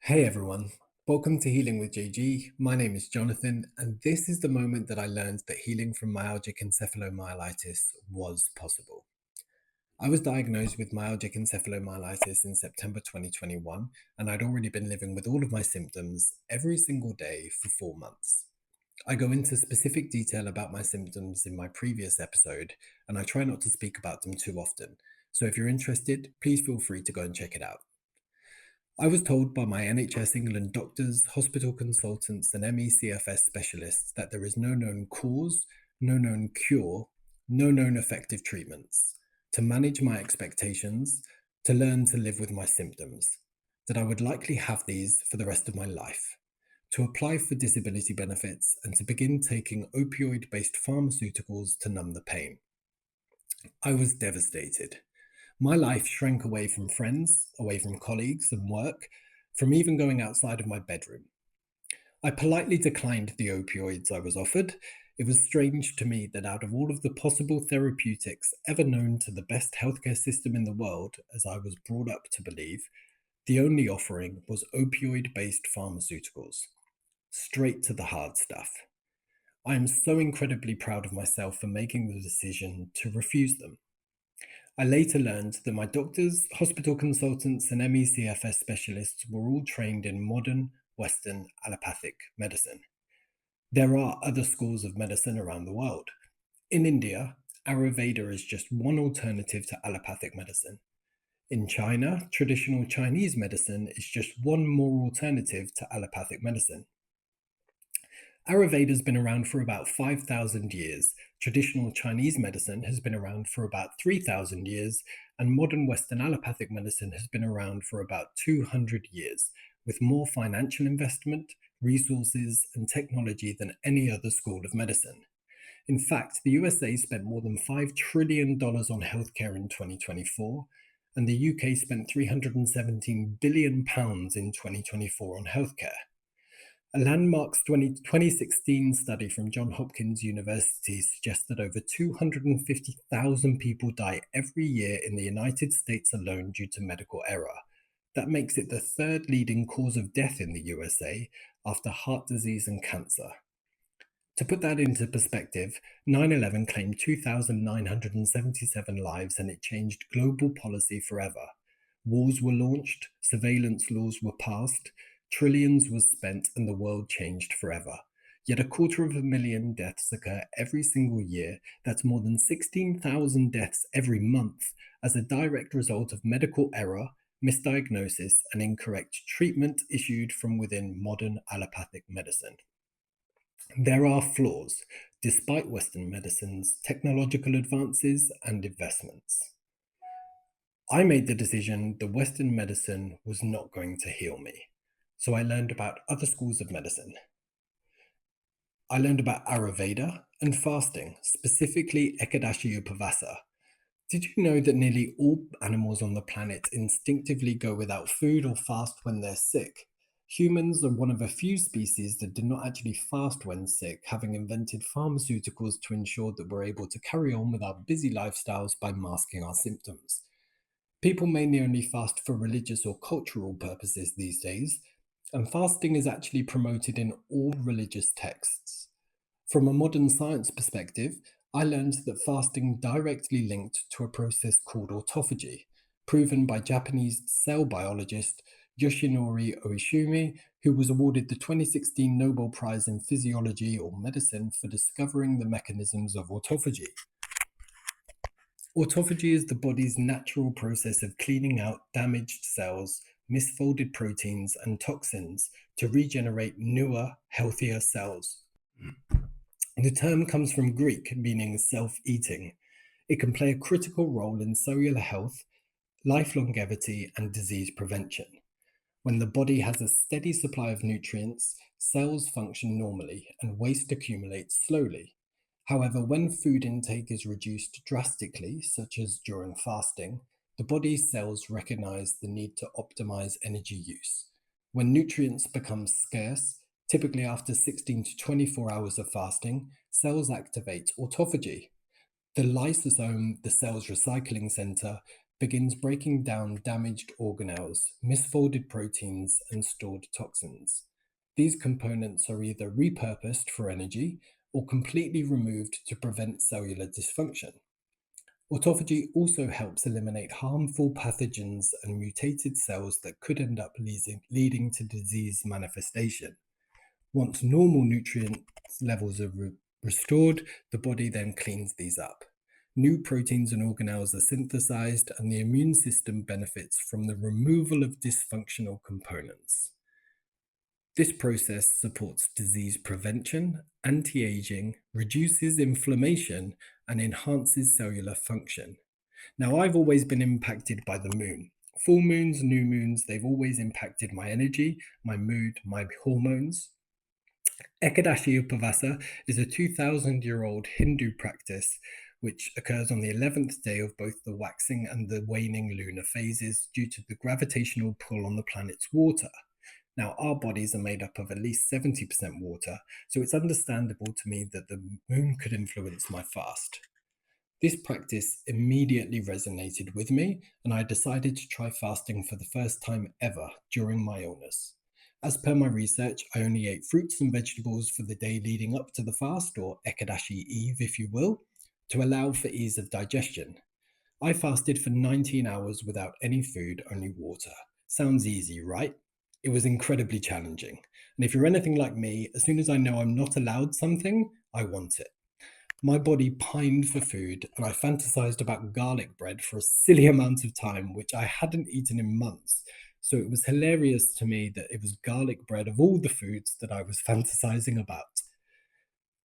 Hey everyone, welcome to Healing with JG. My name is Jonathan, and this is the moment that I learned that healing from myalgic encephalomyelitis was possible. I was diagnosed with myalgic encephalomyelitis in September 2021, and I'd already been living with all of my symptoms every single day for 4 months. I go into specific detail about my symptoms in my previous episode, and I try not to speak about them too often. So if you're interested, please feel free to go and check it out. I was told by my NHS England doctors, hospital consultants, and MECFS specialists that there is no known cause, no known cure, no known effective treatments. To manage my expectations, to learn to live with my symptoms, that I would likely have these for the rest of my life, to apply for disability benefits, and to begin taking opioid based pharmaceuticals to numb the pain. I was devastated. My life shrank away from friends, away from colleagues and work, from even going outside of my bedroom. I politely declined the opioids I was offered. It was strange to me that out of all of the possible therapeutics ever known to the best healthcare system in the world, as I was brought up to believe, the only offering was opioid based pharmaceuticals. Straight to the hard stuff. I am so incredibly proud of myself for making the decision to refuse them. I later learned that my doctors, hospital consultants, and MECFS specialists were all trained in modern Western allopathic medicine. There are other schools of medicine around the world. In India, Ayurveda is just one alternative to allopathic medicine. In China, traditional Chinese medicine is just one more alternative to allopathic medicine. Ayurveda has been around for about 5,000 years, traditional Chinese medicine has been around for about 3,000 years, and modern Western allopathic medicine has been around for about 200 years, with more financial investment, resources, and technology than any other school of medicine. In fact, the USA spent more than $5 trillion on healthcare in 2024, and the UK spent £317 billion in 2024 on healthcare. A landmark 2016 study from Johns Hopkins University suggests that over 250,000 people die every year in the United States alone due to medical error. That makes it the third leading cause of death in the USA after heart disease and cancer. To put that into perspective, 9/11 claimed 2,977 lives and it changed global policy forever. Wars were launched, surveillance laws were passed, trillions was spent, and the world changed forever. Yet 250,000 deaths occur every single year. That's more than 16,000 deaths every month as a direct result of medical error, misdiagnosis, and incorrect treatment issued from within modern allopathic medicine. There are flaws, despite Western medicine's technological advances and investments. I made the decision that Western medicine was not going to heal me, so I learned about other schools of medicine. I learned about Ayurveda and fasting, specifically Ekadashi Upavasa. Did you know that nearly all animals on the planet instinctively go without food or fast when they're sick? Humans are one of a few species that do not actually fast when sick, having invented pharmaceuticals to ensure that we're able to carry on with our busy lifestyles by masking our symptoms. People mainly only fast for religious or cultural purposes these days, and fasting is actually promoted in all religious texts. From a modern science perspective, I learned that fasting directly linked to a process called autophagy, proven by Japanese cell biologist Yoshinori Oishimi, who was awarded the 2016 Nobel Prize in Physiology or Medicine for discovering the mechanisms of autophagy. Autophagy is the body's natural process of cleaning out damaged cells, misfolded proteins, and toxins to regenerate newer, healthier cells. The term comes from Greek, meaning self-eating. It can play a critical role in cellular health, life longevity, and disease prevention. When the body has a steady supply of nutrients, cells function normally and waste accumulates slowly. However, when food intake is reduced drastically, such as during fasting, the body's cells recognize the need to optimize energy use. When nutrients become scarce, typically after 16 to 24 hours of fasting, cells activate autophagy. The lysosome, the cell's recycling center, begins breaking down damaged organelles, misfolded proteins, and stored toxins. These components are either repurposed for energy or completely removed to prevent cellular dysfunction. Autophagy also helps eliminate harmful pathogens and mutated cells that could end up leading to disease manifestation. Once normal nutrient levels are restored, the body then cleans these up. New proteins and organelles are synthesized, and the immune system benefits from the removal of dysfunctional components. This process supports disease prevention, anti aging, reduces inflammation, and enhances cellular function. Now, I've always been impacted by the moon. Full moons, new moons, they've always impacted my energy, my mood, my hormones. Ekadashi Upavasa is a 2,000-year-old Hindu practice which occurs on the 11th day of both the waxing and the waning lunar phases due to the gravitational pull on the planet's water. Now, our bodies are made up of at least 70% water, so it's understandable to me that the moon could influence my fast. This practice immediately resonated with me, and I decided to try fasting for the first time ever during my illness. As per my research, I only ate fruits and vegetables for the day leading up to the fast, or Ekadashi Eve, if you will, to allow for ease of digestion. I fasted for 19 hours without any food, only water. Sounds easy, right? It was incredibly challenging. And if you're anything like me, as soon as I know I'm not allowed something, I want it. My body pined for food, and I fantasized about garlic bread for a silly amount of time, which I hadn't eaten in months. So it was hilarious to me that it was garlic bread of all the foods that I was fantasizing about.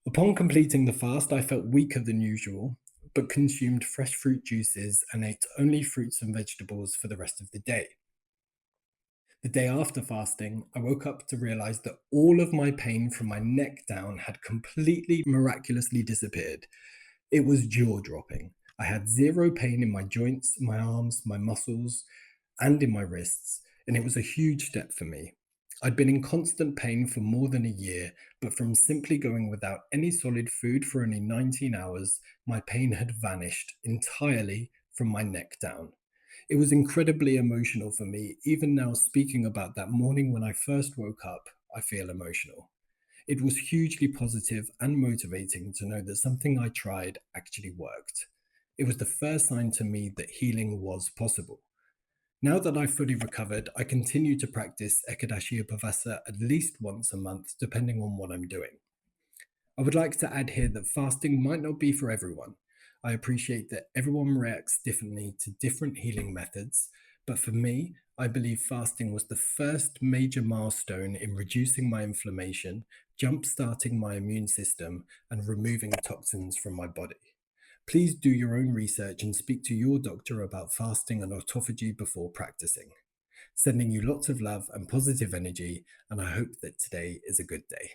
Upon completing the fast, I felt weaker than usual, but consumed fresh fruit juices and ate only fruits and vegetables for the rest of the day. The day after fasting, I woke up to realize that all of my pain from my neck down had completely miraculously disappeared. It was jaw dropping. I had zero pain in my joints, my arms, my muscles, and in my wrists, and it was a huge step for me. I'd been in constant pain for more than a year, but from simply going without any solid food for only 19 hours, my pain had vanished entirely from my neck down. It was incredibly emotional for me. Even now, speaking about that morning when I first woke up, I feel emotional. It was hugely positive and motivating to know that something I tried actually worked. It was the first sign to me that healing was possible. Now that I've fully recovered, I continue to practice Ekadashi Upavasa at least once a month, depending on what I'm doing. I would like to add here that fasting might not be for everyone. I appreciate that everyone reacts differently to different healing methods, but for me, I believe fasting was the first major milestone in reducing my inflammation, jump-starting my immune system, and removing toxins from my body. Please do your own research and speak to your doctor about fasting and autophagy before practicing. Sending you lots of love and positive energy, and I hope that today is a good day.